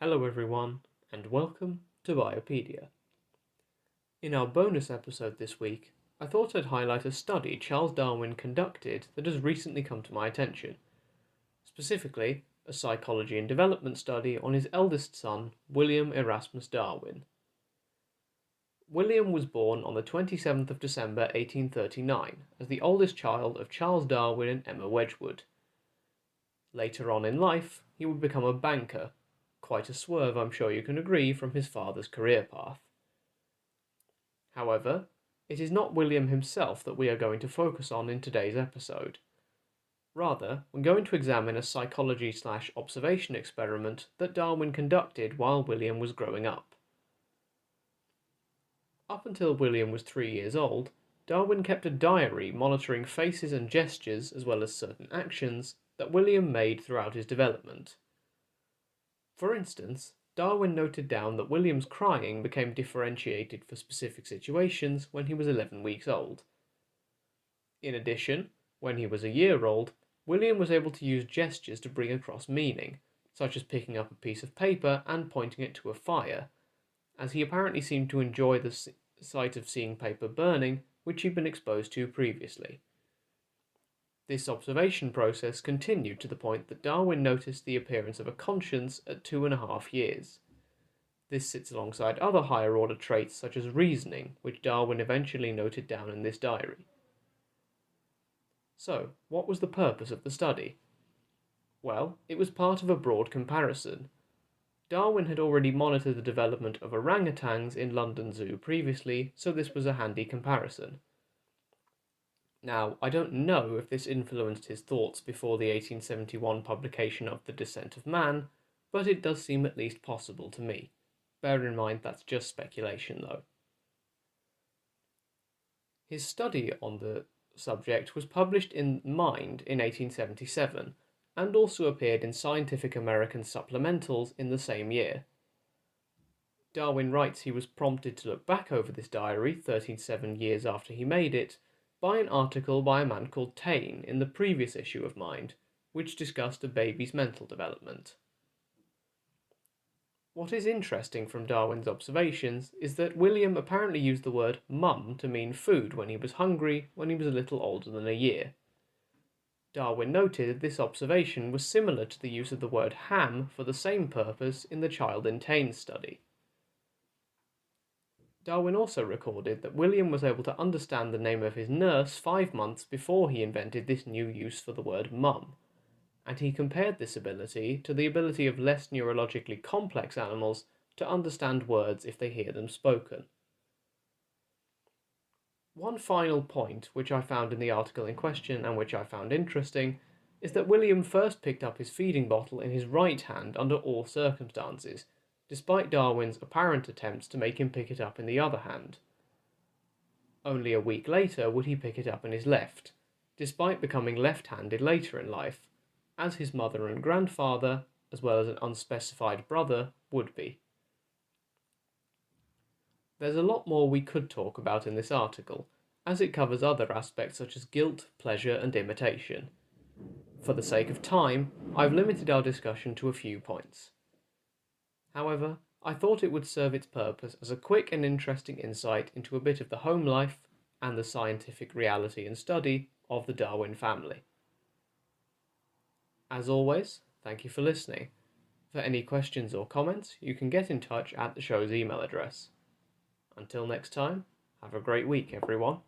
Hello everyone, and welcome to Biopedia. In our bonus episode this week, I thought I'd highlight a study Charles Darwin conducted that has recently come to my attention. Specifically, a psychology and development study on his eldest son, William Erasmus Darwin. William was born on the 27th of December 1839 as the oldest child of Charles Darwin and Emma Wedgwood. Later on in life, he would become a banker. Quite a swerve, I'm sure you can agree, from his father's career path. However, it is not William himself that we are going to focus on in today's episode. Rather, we're going to examine a psychology/observation experiment that Darwin conducted while William was growing up. Up until William was 3 years old, Darwin kept a diary monitoring faces and gestures as well as certain actions that William made throughout his development. For instance, Darwin noted down that William's crying became differentiated for specific situations when he was 11 weeks old. In addition, when he was a year old, William was able to use gestures to bring across meaning, such as picking up a piece of paper and pointing it to a fire, as he apparently seemed to enjoy the sight of seeing paper burning, which he'd been exposed to previously. This observation process continued to the point that Darwin noticed the appearance of a conscience at 2.5 years. This sits alongside other higher order traits such as reasoning, which Darwin eventually noted down in this diary. So, what was the purpose of the study? Well, it was part of a broad comparison. Darwin had already monitored the development of orangutans in London Zoo previously, so this was a handy comparison. Now, I don't know if this influenced his thoughts before the 1871 publication of The Descent of Man, but it does seem at least possible to me. Bear in mind that's just speculation though. His study on the subject was published in Mind in 1877, and also appeared in Scientific American supplementals in the same year. Darwin writes he was prompted to look back over this diary 37 years after he made it, by an article by a man called Taine in the previous issue of Mind, which discussed a baby's mental development. What is interesting from Darwin's observations is that William apparently used the word mum to mean food when he was hungry when he was a little older than a year. Darwin noted this observation was similar to the use of the word ham for the same purpose in the child in Taine's study. Darwin also recorded that William was able to understand the name of his nurse 5 months before he invented this new use for the word mum, and he compared this ability to the ability of less neurologically complex animals to understand words if they hear them spoken. One final point which I found in the article in question and which I found interesting is that William first picked up his feeding bottle in his right hand under all circumstances, despite Darwin's apparent attempts to make him pick it up in the other hand. Only a week later would he pick it up in his left, despite becoming left-handed later in life, as his mother and grandfather, as well as an unspecified brother, would be. There's a lot more we could talk about in this article, as it covers other aspects such as guilt, pleasure, and imitation. For the sake of time, I've limited our discussion to a few points. However, I thought it would serve its purpose as a quick and interesting insight into a bit of the home life and the scientific reality and study of the Darwin family. As always, thank you for listening. For any questions or comments, you can get in touch at the show's email address. Until next time, have a great week, everyone.